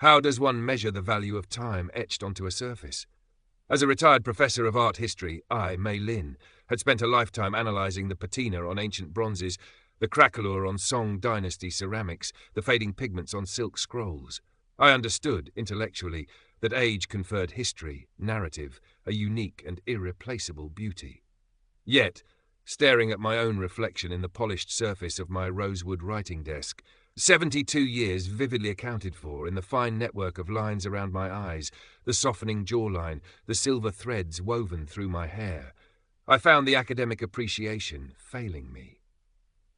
How does one measure the value of time etched onto a surface? As a retired professor of art history, I, Mei Lin, had spent a lifetime analysing the patina on ancient bronzes, the craquelure on Song dynasty ceramics, the fading pigments on silk scrolls. I understood, intellectually, that age conferred history, narrative, a unique and irreplaceable beauty. Yet, staring at my own reflection in the polished surface of my rosewood writing desk, 72 years vividly accounted for in the fine network of lines around my eyes, the softening jawline, the silver threads woven through my hair, I found the academic appreciation failing me.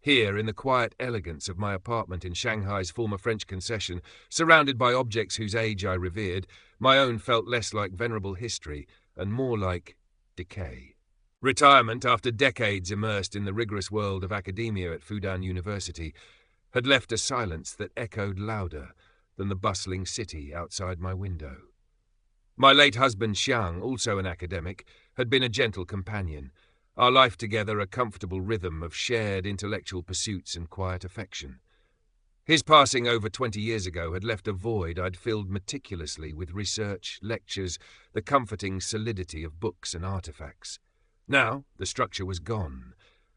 Here, in the quiet elegance of my apartment in Shanghai's former French concession, surrounded by objects whose age I revered, my own felt less like venerable history and more like decay. Retirement, after decades immersed in the rigorous world of academia at Fudan University, had left a silence that echoed louder than the bustling city outside my window. My late husband Xiang, also an academic, had been a gentle companion, our life together a comfortable rhythm of shared intellectual pursuits and quiet affection. His passing over 20 years ago had left a void I'd filled meticulously with research, lectures, the comforting solidity of books and artifacts. Now the structure was gone,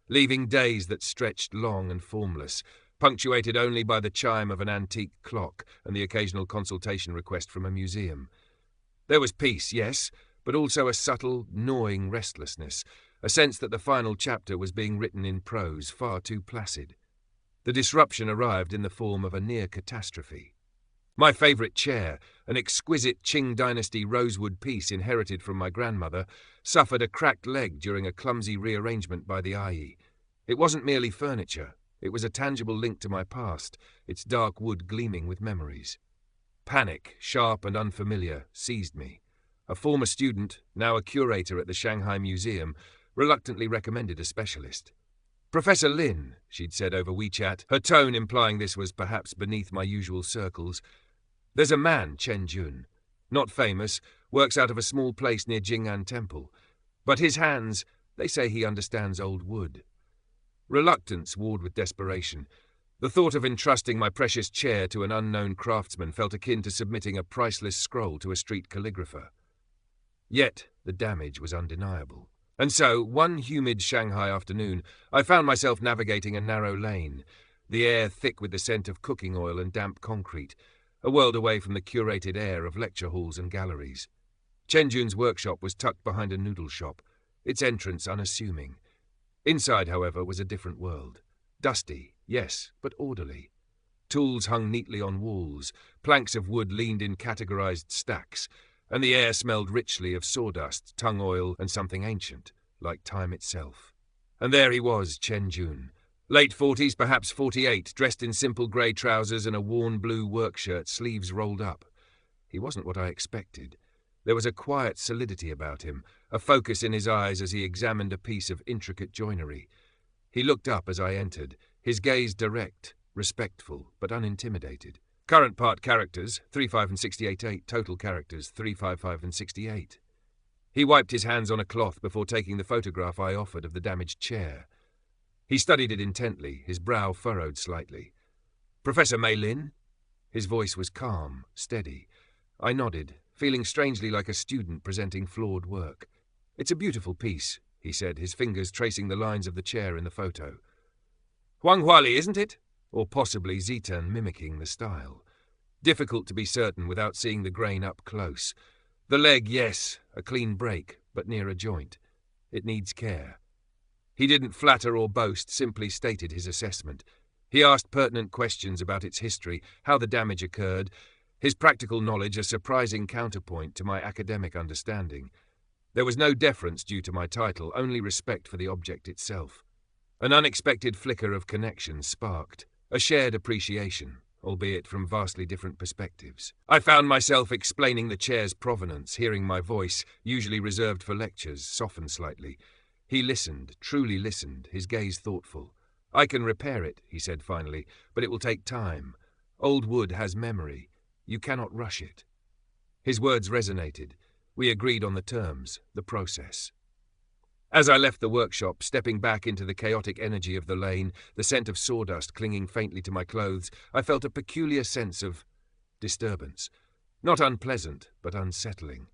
leaving days that stretched long and formless, punctuated only by the chime of an antique clock and the occasional consultation request from a museum. There was peace, yes, but also a subtle, gnawing restlessness, a sense that the final chapter was being written in prose far too placid. The disruption arrived in the form of a near catastrophe. My favourite chair, an exquisite Qing dynasty rosewood piece inherited from my grandmother, suffered a cracked leg during a clumsy rearrangement by the ayi. It wasn't merely furniture. It was a tangible link to my past, its dark wood gleaming with memories. Panic, sharp and unfamiliar, seized me. A former student, now a curator at the Shanghai Museum, reluctantly recommended a specialist. "Professor Lin," she'd said over WeChat, her tone implying this was perhaps beneath my usual circles. "There's a man, Chen Jun. Not famous, works out of a small place near Jing'an Temple. But his hands, they say he understands old wood." Reluctance warred with desperation. The thought of entrusting my precious chair to an unknown craftsman felt akin to submitting a priceless scroll to a street calligrapher. Yet the damage was undeniable. And so, one humid Shanghai afternoon, I found myself navigating a narrow lane, the air thick with the scent of cooking oil and damp concrete, a world away from the curated air of lecture halls and galleries. Chen Jun's workshop was tucked behind a noodle shop, its entrance unassuming. Inside, however, was a different world. Dusty, yes, but orderly. Tools hung neatly on walls, planks of wood leaned in categorized stacks, and the air smelled richly of sawdust, tung oil, and something ancient, like time itself. And there he was, Chen Jun. Late 40s, perhaps 48, dressed in simple grey trousers and a worn blue work shirt, sleeves rolled up. He wasn't what I expected. There was a quiet solidity about him, a focus in his eyes as he examined a piece of intricate joinery. He looked up as I entered, his gaze direct, respectful, but unintimidated. Current part characters, 35 and 68.8, total characters, 355 and 68. He wiped his hands on a cloth before taking the photograph I offered of the damaged chair. He studied it intently, his brow furrowed slightly. "Professor Mei Lin?" His voice was calm, steady. I nodded, feeling strangely like a student presenting flawed work. "It's a beautiful piece," he said, his fingers tracing the lines of the chair in the photo. "Huang Huali, isn't it? Or possibly Zitan mimicking the style. Difficult to be certain without seeing the grain up close. The leg, yes, a clean break, but near a joint. It needs care." He didn't flatter or boast, simply stated his assessment. He asked pertinent questions about its history, how the damage occurred, his practical knowledge a surprising counterpoint to my academic understanding. There was no deference due to my title, only respect for the object itself. An unexpected flicker of connection sparked, a shared appreciation, albeit from vastly different perspectives. I found myself explaining the chair's provenance, hearing my voice, usually reserved for lectures, soften slightly. He listened, truly listened, his gaze thoughtful. "I can repair it," he said finally, "but it will take time. Old wood has memory. You cannot rush it." His words resonated. We agreed on the terms, the process. As I left the workshop, stepping back into the chaotic energy of the lane, the scent of sawdust clinging faintly to my clothes, I felt a peculiar sense of disturbance. Not unpleasant, but unsettling.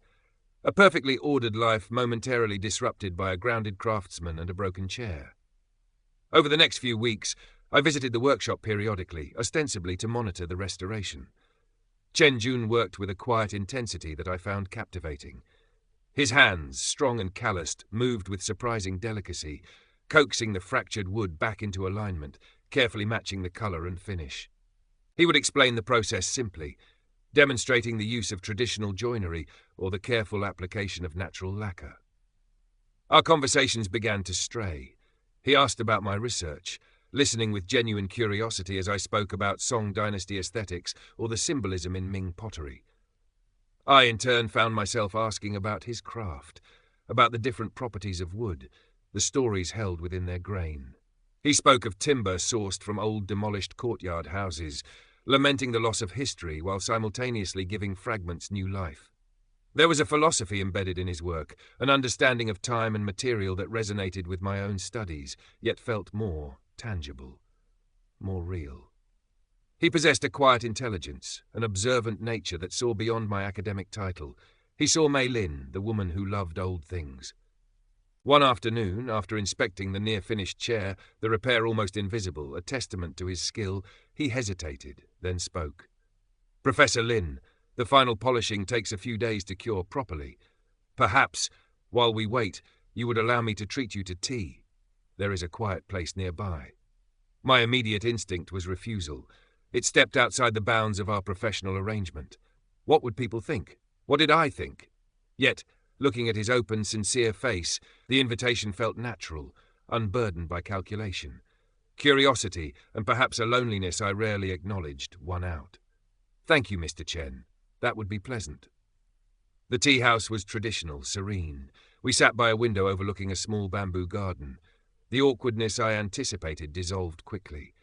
A perfectly ordered life momentarily disrupted by a grounded craftsman and a broken chair. Over the next few weeks, I visited the workshop periodically, ostensibly to monitor the restoration. Chen Jun worked with a quiet intensity that I found captivating. His hands, strong and calloused, moved with surprising delicacy, coaxing the fractured wood back into alignment, carefully matching the color and finish. He would explain the process simply, demonstrating the use of traditional joinery or the careful application of natural lacquer. Our conversations began to stray. He asked about my research, listening with genuine curiosity as I spoke about Song Dynasty aesthetics or the symbolism in Ming pottery. I, in turn, found myself asking about his craft, about the different properties of wood, the stories held within their grain. He spoke of timber sourced from old demolished courtyard houses, lamenting the loss of history while simultaneously giving fragments new life. There was a philosophy embedded in his work, an understanding of time and material that resonated with my own studies, yet felt more tangible, more real. He possessed a quiet intelligence, an observant nature that saw beyond my academic title. He saw Mei Lin, the woman who loved old things. One afternoon, after inspecting the near-finished chair, the repair almost invisible, a testament to his skill, he hesitated, then spoke. "Professor Lin, the final polishing takes a few days to cure properly. Perhaps, while we wait, you would allow me to treat you to tea. There is a quiet place nearby." My immediate instinct was refusal. It stepped outside the bounds of our professional arrangement. What would people think? What did I think? Yet, looking at his open, sincere face, the invitation felt natural, unburdened by calculation. Curiosity, and perhaps a loneliness I rarely acknowledged, won out. "Thank you, Mr. Chen. That would be pleasant." The tea house was traditional, serene. We sat by a window overlooking a small bamboo garden. The awkwardness I anticipated dissolved quickly.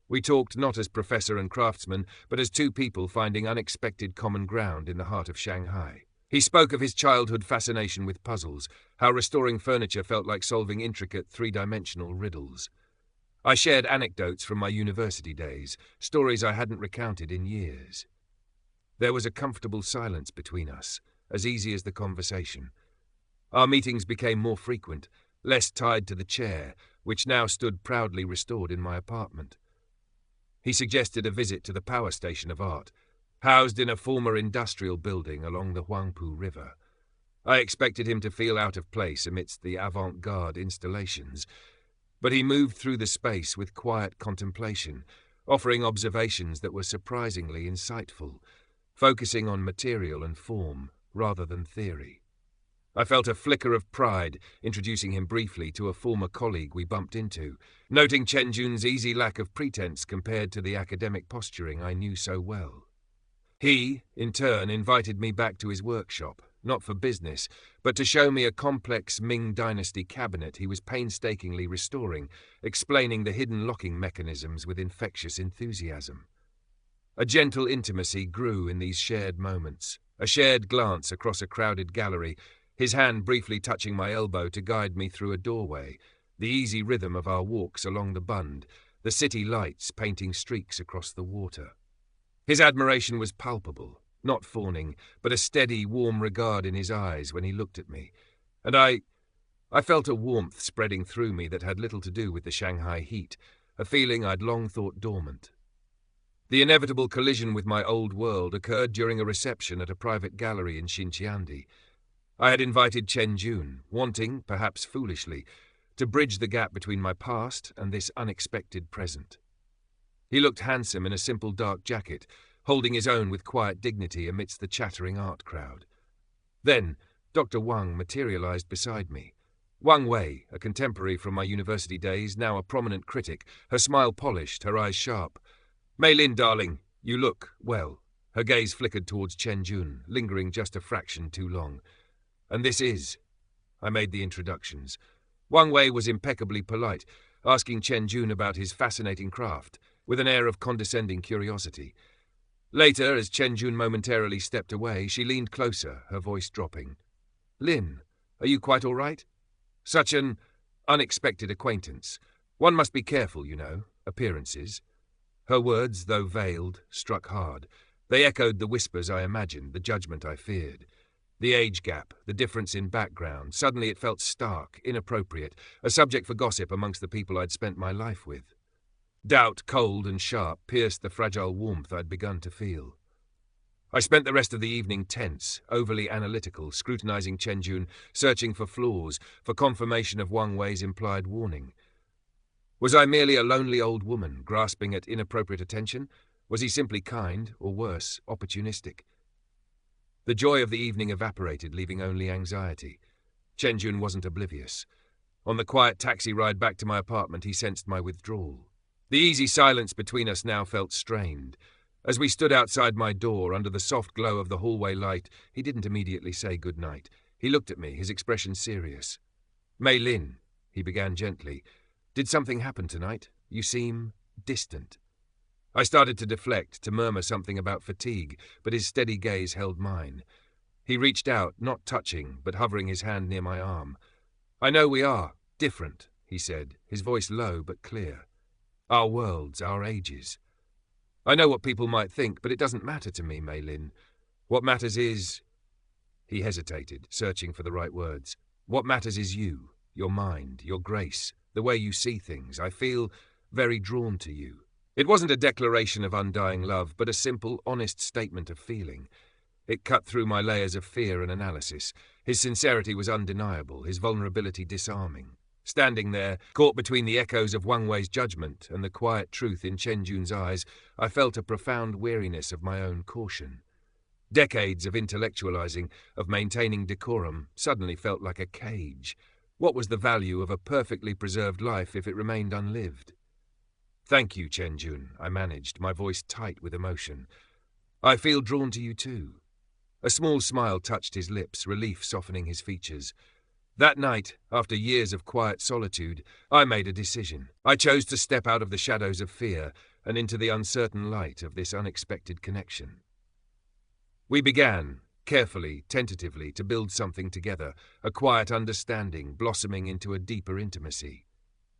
We talked not as professor and craftsman, but as two people finding unexpected common ground in the heart of Shanghai. He spoke of his childhood fascination with puzzles, how restoring furniture felt like solving intricate three-dimensional riddles. I shared anecdotes from my university days, stories I hadn't recounted in years. There was a comfortable silence between us, as easy as the conversation. Our meetings became more frequent, less tied to the chair, which now stood proudly restored in my apartment. He suggested a visit to the power station of art, housed in a former industrial building along the Huangpu River. I expected him to feel out of place amidst the avant-garde installations, but he moved through the space with quiet contemplation, offering observations that were surprisingly insightful, focusing on material and form rather than theory. I felt a flicker of pride introducing him briefly to a former colleague we bumped into, noting Chen Jun's easy lack of pretense compared to the academic posturing I knew so well. He, in turn, invited me back to his workshop, not for business, but to show me a complex Ming Dynasty cabinet he was painstakingly restoring, explaining the hidden locking mechanisms with infectious enthusiasm. A gentle intimacy grew in these shared moments, a shared glance across a crowded gallery, his hand briefly touching my elbow to guide me through a doorway, the easy rhythm of our walks along the Bund, the city lights painting streaks across the water. His admiration was palpable, not fawning, but a steady, warm regard in his eyes when he looked at me, and I felt a warmth spreading through me that had little to do with the Shanghai heat, a feeling I'd long thought dormant. The inevitable collision with my old world occurred during a reception at a private gallery in Xinjiandi. I had invited Chen Jun, wanting, perhaps foolishly, to bridge the gap between my past and this unexpected present. He looked handsome in a simple dark jacket, holding his own with quiet dignity amidst the chattering art crowd. Then, Dr. Wang materialized beside me. Wang Wei, a contemporary from my university days, now a prominent critic, her smile polished, her eyes sharp. "Mei Lin, darling, you look well." Her gaze flickered towards Chen Jun, lingering just a fraction too long. "And this is..." I made the introductions. Wang Wei was impeccably polite, asking Chen Jun about his fascinating craft, with an air of condescending curiosity. Later, as Chen Jun momentarily stepped away, she leaned closer, her voice dropping. "Lin, are you quite all right? Such an unexpected acquaintance. One must be careful, you know, appearances." Her words, though veiled, struck hard. They echoed the whispers I imagined, the judgment I feared. The age gap, the difference in background, suddenly it felt stark, inappropriate, a subject for gossip amongst the people I'd spent my life with. Doubt, cold and sharp, pierced the fragile warmth I'd begun to feel. I spent the rest of the evening tense, overly analytical, scrutinizing Chenjun, searching for flaws, for confirmation of Wang Wei's implied warning. Was I merely a lonely old woman, grasping at inappropriate attention? Was he simply kind, or worse, opportunistic? The joy of the evening evaporated, leaving only anxiety. Chenjun wasn't oblivious. On the quiet taxi ride back to my apartment, he sensed my withdrawal. The easy silence between us now felt strained. As we stood outside my door, under the soft glow of the hallway light, he didn't immediately say good night. He looked at me, his expression serious. "Mei Lin," he began gently, "did something happen tonight? You seem distant." I started to deflect, to murmur something about fatigue, but his steady gaze held mine. He reached out, not touching, but hovering his hand near my arm. "I know we are different," he said, his voice low but clear. "Our worlds, our ages. I know what people might think, but it doesn't matter to me, Mei Lin. What matters is—" He hesitated, searching for the right words. "What matters is you, your mind, your grace, the way you see things. I feel very drawn to you." It wasn't a declaration of undying love, but a simple, honest statement of feeling. It cut through my layers of fear and analysis. His sincerity was undeniable, his vulnerability disarming. Standing there, caught between the echoes of Wang Wei's judgment and the quiet truth in Chenjun's eyes, I felt a profound weariness of my own caution. Decades of intellectualizing, of maintaining decorum, suddenly felt like a cage. What was the value of a perfectly preserved life if it remained unlived? "Thank you, Chenjun," I managed, my voice tight with emotion. "I feel drawn to you too." A small smile touched his lips, relief softening his features. That night, after years of quiet solitude, I made a decision. I chose to step out of the shadows of fear and into the uncertain light of this unexpected connection. We began, carefully, tentatively, to build something together, a quiet understanding blossoming into a deeper intimacy.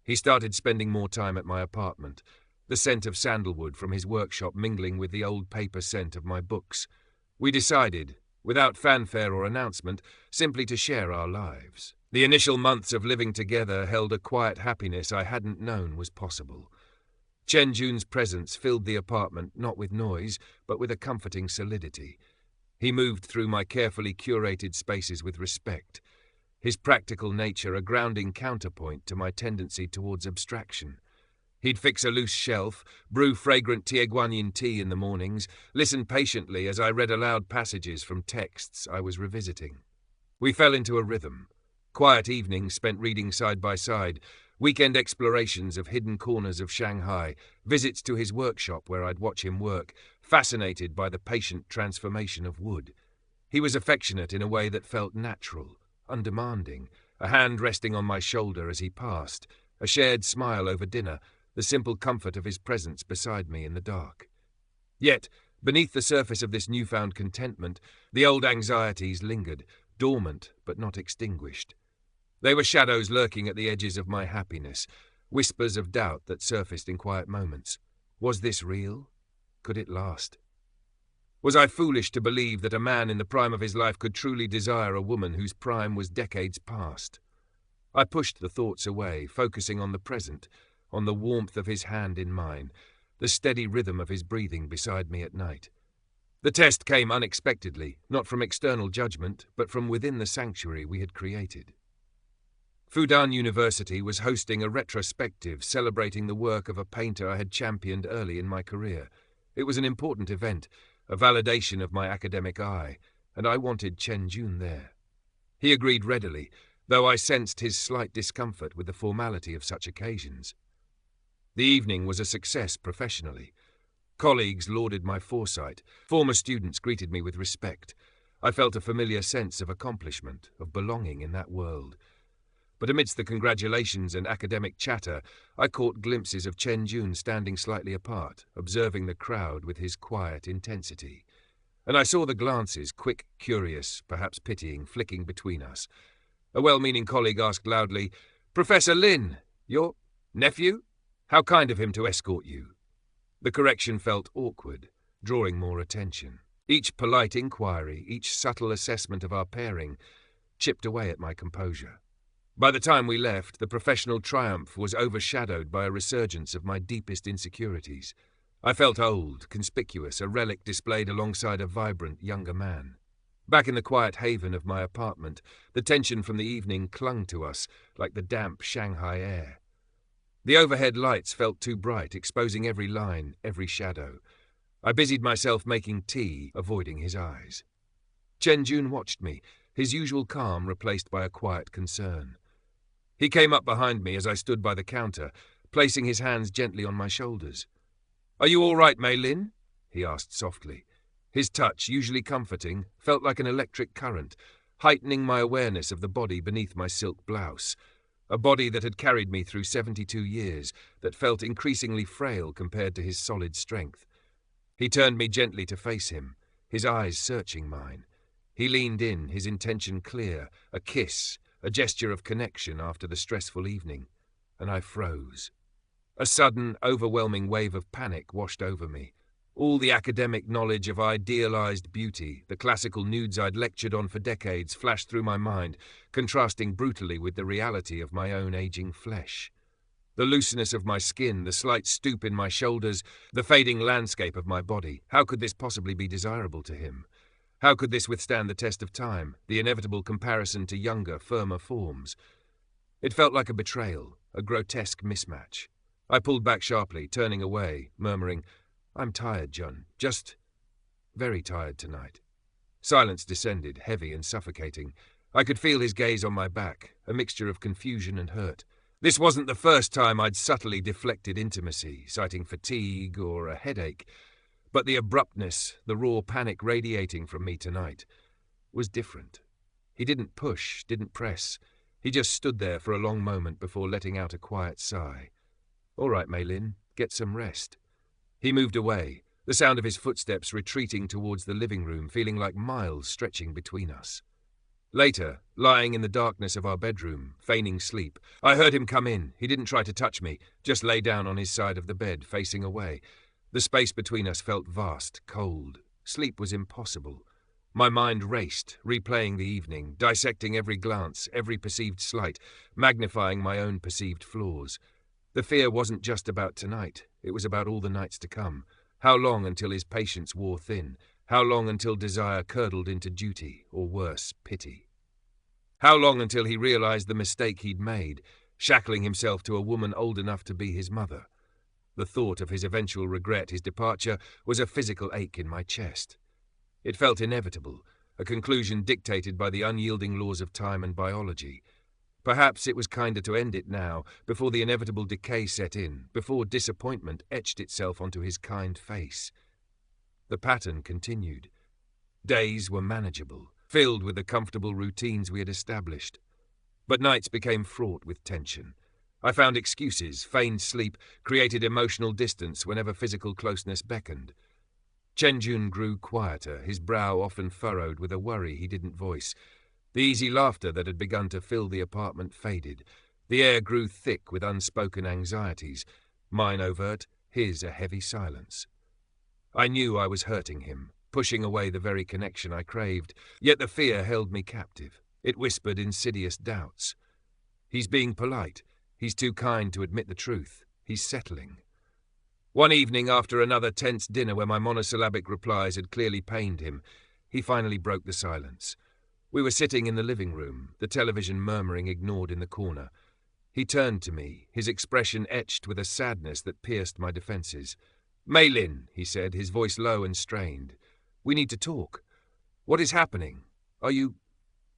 He started spending more time at my apartment, the scent of sandalwood from his workshop mingling with the old paper scent of my books. We decided, without fanfare or announcement, simply to share our lives. The initial months of living together held a quiet happiness I hadn't known was possible. Chenjun's presence filled the apartment not with noise, but with a comforting solidity. He moved through my carefully curated spaces with respect, his practical nature a grounding counterpoint to my tendency towards abstraction. He'd fix a loose shelf, brew fragrant Tieguanyin tea in the mornings, listen patiently as I read aloud passages from texts I was revisiting. We fell into a rhythm. Quiet evenings spent reading side by side, weekend explorations of hidden corners of Shanghai, visits to his workshop where I'd watch him work, fascinated by the patient transformation of wood. He was affectionate in a way that felt natural, undemanding, a hand resting on my shoulder as he passed, a shared smile over dinner, the simple comfort of his presence beside me in the dark. Yet, beneath the surface of this newfound contentment, the old anxieties lingered, dormant but not extinguished. They were shadows lurking at the edges of my happiness, whispers of doubt that surfaced in quiet moments. Was this real? Could it last? Was I foolish to believe that a man in the prime of his life could truly desire a woman whose prime was decades past? I pushed the thoughts away, focusing on the present, on the warmth of his hand in mine, the steady rhythm of his breathing beside me at night. The test came unexpectedly, not from external judgment, but from within the sanctuary we had created. Fudan University was hosting a retrospective celebrating the work of a painter I had championed early in my career. It was an important event, a validation of my academic eye, and I wanted Chenjun there. He agreed readily, though I sensed his slight discomfort with the formality of such occasions. The evening was a success professionally. Colleagues lauded my foresight. Former students greeted me with respect. I felt a familiar sense of accomplishment, of belonging in that world. But amidst the congratulations and academic chatter, I caught glimpses of Chenjun standing slightly apart, observing the crowd with his quiet intensity. And I saw the glances, quick, curious, perhaps pitying, flicking between us. A well-meaning colleague asked loudly, "Professor Lin, your nephew? How kind of him to escort you." The correction felt awkward. drawing more attention. Each polite inquiry, each subtle assessment of our pairing, chipped away at my composure. By the time we left, the professional triumph was overshadowed by a resurgence of my deepest insecurities. I felt old, conspicuous, a relic displayed alongside a vibrant, younger man. Back in the quiet haven of my apartment, the tension from the evening clung to us like the damp Shanghai air. The overhead lights felt too bright, exposing every line, every shadow. I busied myself making tea, avoiding his eyes. Chen Jun watched me, his usual calm replaced by a quiet concern. He came up behind me as I stood by the counter, placing his hands gently on my shoulders. "Are you all right, Mei Lin?" he asked softly. His touch, usually comforting, felt like an electric current, heightening my awareness of the body beneath my silk blouse, a body that had carried me through 72 years, that felt increasingly frail compared to his solid strength. He turned me gently to face him, his eyes searching mine. He leaned in, his intention clear, a kiss, a gesture of connection after the stressful evening, and I froze. A sudden, overwhelming wave of panic washed over me. All the academic knowledge of idealized beauty, the classical nudes I'd lectured on for decades, flashed through my mind, contrasting brutally with the reality of my own aging flesh. The looseness of my skin, the slight stoop in my shoulders, the fading landscape of my body. How could this possibly be desirable to him? How could this withstand the test of time, the inevitable comparison to younger, firmer forms? It felt like a betrayal, a grotesque mismatch. I pulled back sharply, turning away, murmuring, "I'm tired, Jun. Just very tired tonight." Silence descended, heavy and suffocating. I could feel his gaze on my back, a mixture of confusion and hurt. This wasn't the first time I'd subtly deflected intimacy, citing fatigue or a headache. But the abruptness, the raw panic radiating from me tonight, was different. He didn't push, didn't press. He just stood there for a long moment before letting out a quiet sigh. "All right, Mei Lin, get some rest." He moved away, the sound of his footsteps retreating towards the living room, feeling like miles stretching between us. Later, lying in the darkness of our bedroom, feigning sleep, I heard him come in. He didn't try to touch me, just lay down on his side of the bed, facing away. The space between us felt vast, cold. Sleep was impossible. My mind raced, replaying the evening, dissecting every glance, every perceived slight, magnifying my own perceived flaws. The fear wasn't just about tonight, it was about all the nights to come. How long until his patience wore thin? How long until desire curdled into duty, or worse, pity? How long until he realized the mistake he'd made, shackling himself to a woman old enough to be his mother? The thought of his eventual regret, his departure, was a physical ache in my chest. It felt inevitable, a conclusion dictated by the unyielding laws of time and biology. Perhaps it was kinder to end it now, before the inevitable decay set in, before disappointment etched itself onto his kind face. The pattern continued. Days were manageable, filled with the comfortable routines we had established. But nights became fraught with tension. I found excuses, feigned sleep, created emotional distance whenever physical closeness beckoned. Chen Jun grew quieter, his brow often furrowed with a worry he didn't voice. The easy laughter that had begun to fill the apartment faded. The air grew thick with unspoken anxieties, mine overt, his a heavy silence. I knew I was hurting him, pushing away the very connection I craved, yet the fear held me captive. It whispered insidious doubts. He's being polite. He's too kind to admit the truth. He's settling. One evening, after another tense dinner where my monosyllabic replies had clearly pained him, he finally broke the silence. We were sitting in the living room, the television murmuring ignored in the corner. He turned to me, his expression etched with a sadness that pierced my defenses. "Mei Lin," he said, his voice low and strained. "We need to talk. What is happening? Are you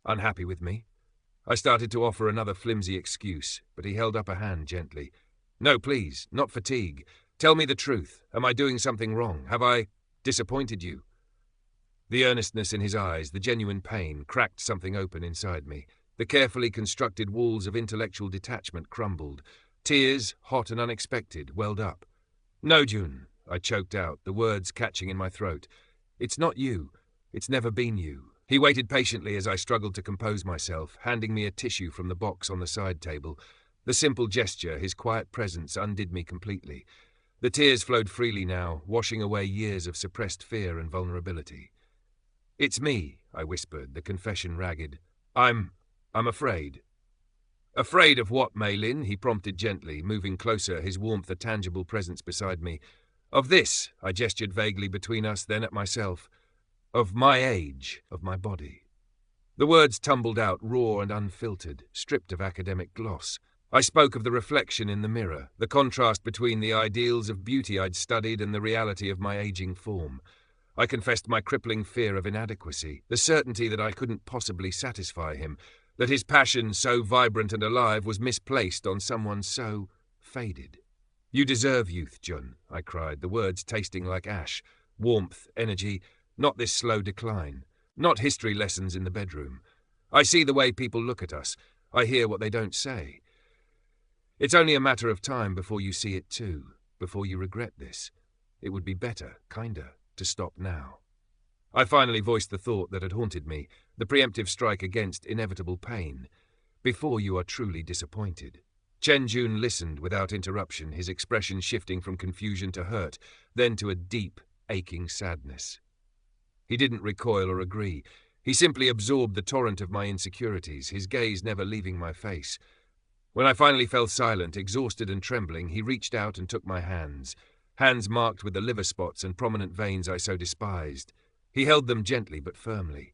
unhappy with me?" I started to offer another flimsy excuse, but he held up a hand gently. "No, please, not fatigue. Tell me the truth. Am I doing something wrong? Have I disappointed you?" The earnestness in his eyes, the genuine pain, cracked something open inside me. The carefully constructed walls of intellectual detachment crumbled. Tears, hot and unexpected, welled up. "No, Jun," I choked out, the words catching in my throat. "It's not you. It's never been you." He waited patiently as I struggled to compose myself, handing me a tissue from the box on the side table. The simple gesture, his quiet presence, undid me completely. The tears flowed freely now, washing away years of suppressed fear and vulnerability. "It's me," I whispered, the confession ragged. I'm afraid." "Afraid of what, Maylin?" he prompted gently, moving closer, his warmth a tangible presence beside me. "Of this," I gestured vaguely between us, then at myself. "Of my age, of my body." The words tumbled out, raw and unfiltered, stripped of academic gloss. I spoke of the reflection in the mirror, the contrast between the ideals of beauty I'd studied and the reality of my aging form. I confessed my crippling fear of inadequacy, the certainty that I couldn't possibly satisfy him, that his passion, so vibrant and alive, was misplaced on someone so faded. "You deserve youth, Jun," I cried, the words tasting like ash, warmth, energy, not this slow decline, not history lessons in the bedroom. I see the way people look at us. I hear what they don't say. It's only a matter of time before you see it too, before you regret this. It would be better, kinder, to stop now. I finally voiced the thought that had haunted me, the preemptive strike against inevitable pain. Before you are truly disappointed. Chen Jun listened without interruption, his expression shifting from confusion to hurt, then to a deep, aching sadness. He didn't recoil or agree. He simply absorbed the torrent of my insecurities, his gaze never leaving my face. When I finally fell silent, exhausted and trembling, he reached out and took my hands marked with the liver spots and prominent veins I so despised. He held them gently but firmly.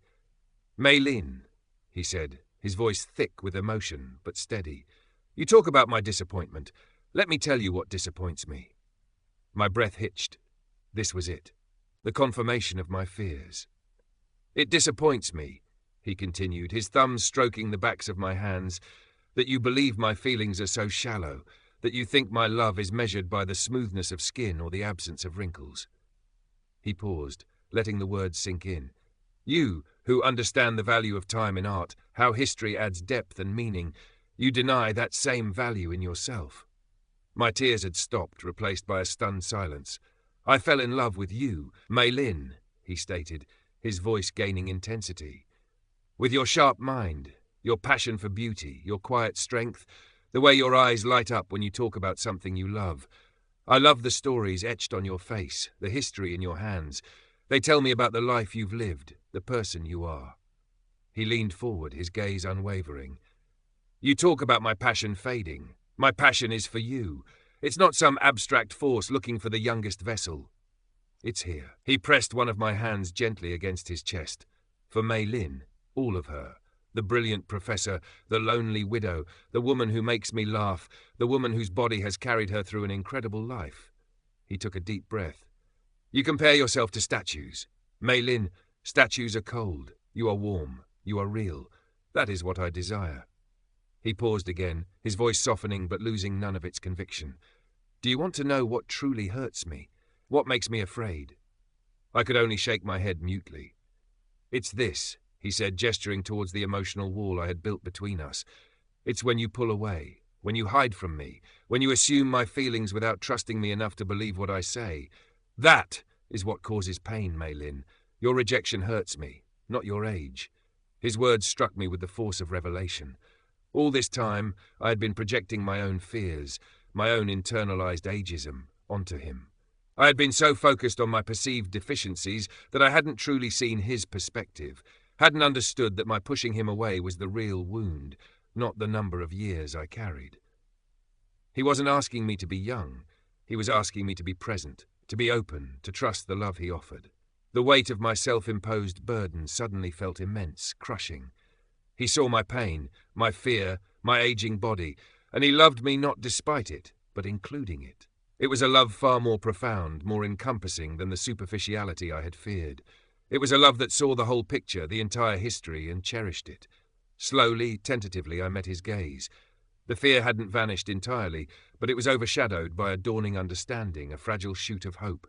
"Maylin," he said, his voice thick with emotion but steady. "You talk about my disappointment. Let me tell you what disappoints me." My breath hitched. This was it. The confirmation of my fears. "It disappoints me," he continued, his thumbs stroking the backs of my hands, "that you believe my feelings are so shallow, that you think my love is measured by the smoothness of skin or the absence of wrinkles." He paused, letting the words sink in. "You, who understand the value of time in art, how history adds depth and meaning, you deny that same value in yourself." My tears had stopped, replaced by a stunned silence. "I fell in love with you, Maylin," he stated, his voice gaining intensity. "With your sharp mind, your passion for beauty, your quiet strength, the way your eyes light up when you talk about something you love. I love the stories etched on your face, the history in your hands. They tell me about the life you've lived, the person you are." He leaned forward, his gaze unwavering. "You talk about my passion fading. My passion is for you. It's not some abstract force looking for the youngest vessel. It's here." He pressed one of my hands gently against his chest. "For Maylin, all of her. The brilliant professor, the lonely widow, the woman who makes me laugh, the woman whose body has carried her through an incredible life." He took a deep breath. "You compare yourself to statues. Maylin, statues are cold. You are warm. You are real. That is what I desire." He paused again, his voice softening but losing none of its conviction. "Do you want to know what truly hurts me? What makes me afraid?" I could only shake my head mutely. "It's this," he said, gesturing towards the emotional wall I had built between us. "It's when you pull away, when you hide from me, when you assume my feelings without trusting me enough to believe what I say. That is what causes pain, Maylin. Your rejection hurts me, not your age." His words struck me with the force of revelation. All this time, I had been projecting my own fears, my own internalized ageism, onto him. I had been so focused on my perceived deficiencies that I hadn't truly seen his perspective, hadn't understood that my pushing him away was the real wound, not the number of years I carried. He wasn't asking me to be young. He was asking me to be present, to be open, to trust the love he offered. The weight of my self-imposed burden suddenly felt immense, crushing. He saw my pain, my fear, my aging body, and he loved me not despite it, but including it. It was a love far more profound, more encompassing than the superficiality I had feared. It was a love that saw the whole picture, the entire history, and cherished it. Slowly, tentatively, I met his gaze. The fear hadn't vanished entirely, but it was overshadowed by a dawning understanding, a fragile shoot of hope.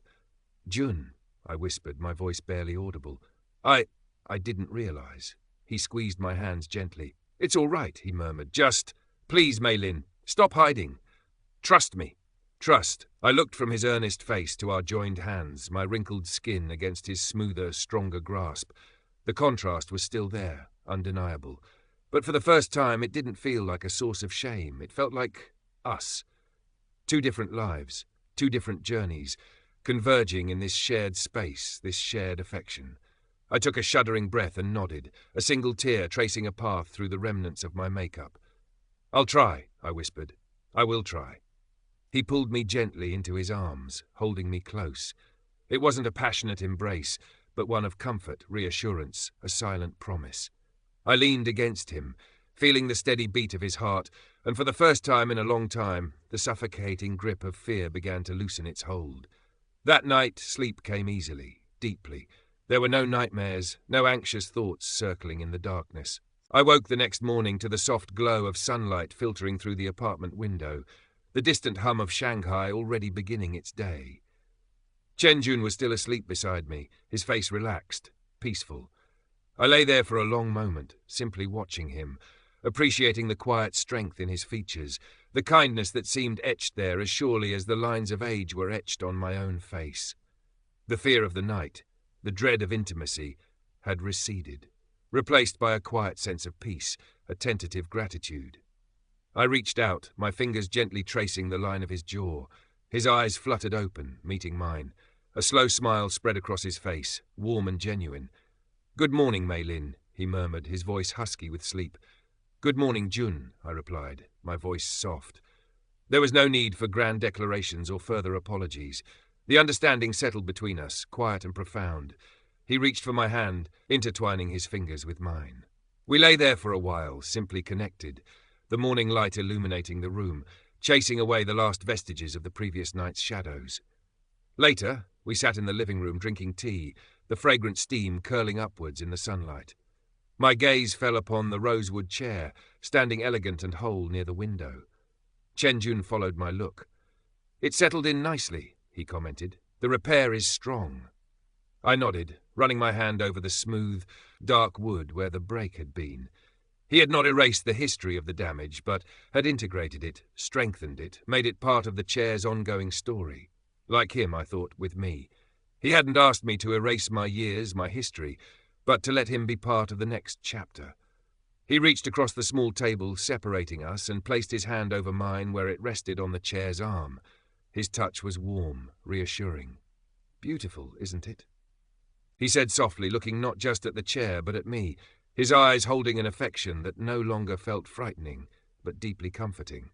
"Jun," I whispered, my voice barely audible. I didn't realize." He squeezed my hands gently. "It's all right," he murmured. "Just, please, Maylin, stop hiding. Trust me. Trust." I looked from his earnest face to our joined hands, my wrinkled skin against his smoother, stronger grasp. The contrast was still there, undeniable. But for the first time, it didn't feel like a source of shame. It felt like us. Two different lives. two different journeys, converging in this shared space, this shared affection. I took a shuddering breath and nodded, a single tear tracing a path through the remnants of my makeup. "I'll try," I whispered. "I will try." He pulled me gently into his arms, holding me close. It wasn't a passionate embrace, but one of comfort, reassurance, a silent promise. I leaned against him, feeling the steady beat of his heart, and for the first time in a long time, the suffocating grip of fear began to loosen its hold. That night, sleep came easily, deeply. There were no nightmares, no anxious thoughts circling in the darkness. I woke the next morning to the soft glow of sunlight filtering through the apartment window, the distant hum of Shanghai already beginning its day. Chen-Jun was still asleep beside me, his face relaxed, peaceful. I lay there for a long moment, simply watching him, appreciating the quiet strength in his features, the kindness that seemed etched there as surely as the lines of age were etched on my own face. The fear of the night, the dread of intimacy, had receded, replaced by a quiet sense of peace, a tentative gratitude. I reached out, my fingers gently tracing the line of his jaw. His eyes fluttered open, meeting mine. A slow smile spread across his face, warm and genuine. "Good morning, Mei Lin," he murmured, his voice husky with sleep. "Good morning, Jun," I replied, my voice soft. There was no need for grand declarations or further apologies. The understanding settled between us, quiet and profound. He reached for my hand, intertwining his fingers with mine. We lay there for a while, simply connected, the morning light illuminating the room, chasing away the last vestiges of the previous night's shadows. Later, we sat in the living room drinking tea, the fragrant steam curling upwards in the sunlight. My gaze fell upon the rosewood chair, standing elegant and whole near the window. Chen-Jun followed my look. "It settled in nicely," he commented. "The repair is strong." I nodded, running my hand over the smooth, dark wood where the break had been. He had not erased the history of the damage, but had integrated it, strengthened it, made it part of the chair's ongoing story. Like him, I thought, with me. He hadn't asked me to erase my years, my history, but to let him be part of the next chapter. He reached across the small table separating us and placed his hand over mine where it rested on the chair's arm. His touch was warm, reassuring. "Beautiful, isn't it?" He said softly, looking not just at the chair but at me, his eyes holding an affection that no longer felt frightening, but deeply comforting.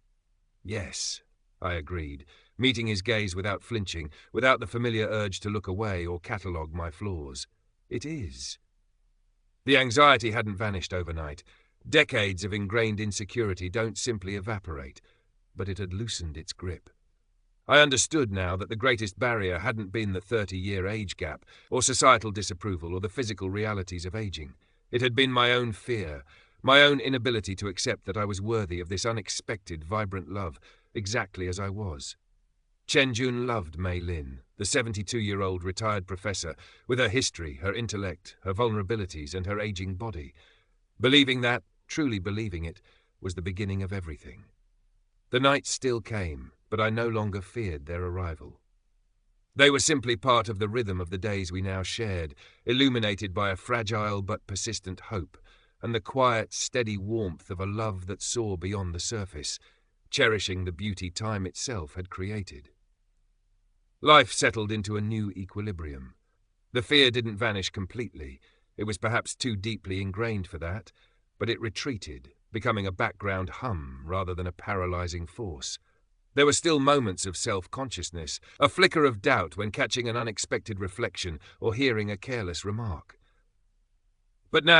"Yes," I agreed, meeting his gaze without flinching, without the familiar urge to look away or catalogue my flaws. "It is." The anxiety hadn't vanished overnight. Decades of ingrained insecurity don't simply evaporate, but it had loosened its grip. I understood now that the greatest barrier hadn't been the 30-year age gap, or societal disapproval, or the physical realities of aging. It had been my own fear, my own inability to accept that I was worthy of this unexpected, vibrant love, exactly as I was. Chen-Jun loved Mei Lin, the 72-year-old retired professor, with her history, her intellect, her vulnerabilities, and her aging body. Believing that, truly believing it, was the beginning of everything. The nights still came, but I no longer feared their arrival. They were simply part of the rhythm of the days we now shared, illuminated by a fragile but persistent hope, and the quiet, steady warmth of a love that saw beyond the surface, cherishing the beauty time itself had created. Life settled into a new equilibrium. The fear didn't vanish completely. It was perhaps too deeply ingrained for that, but it retreated, becoming a background hum rather than a paralyzing force. There were still moments of self-consciousness, a flicker of doubt when catching an unexpected reflection or hearing a careless remark. But now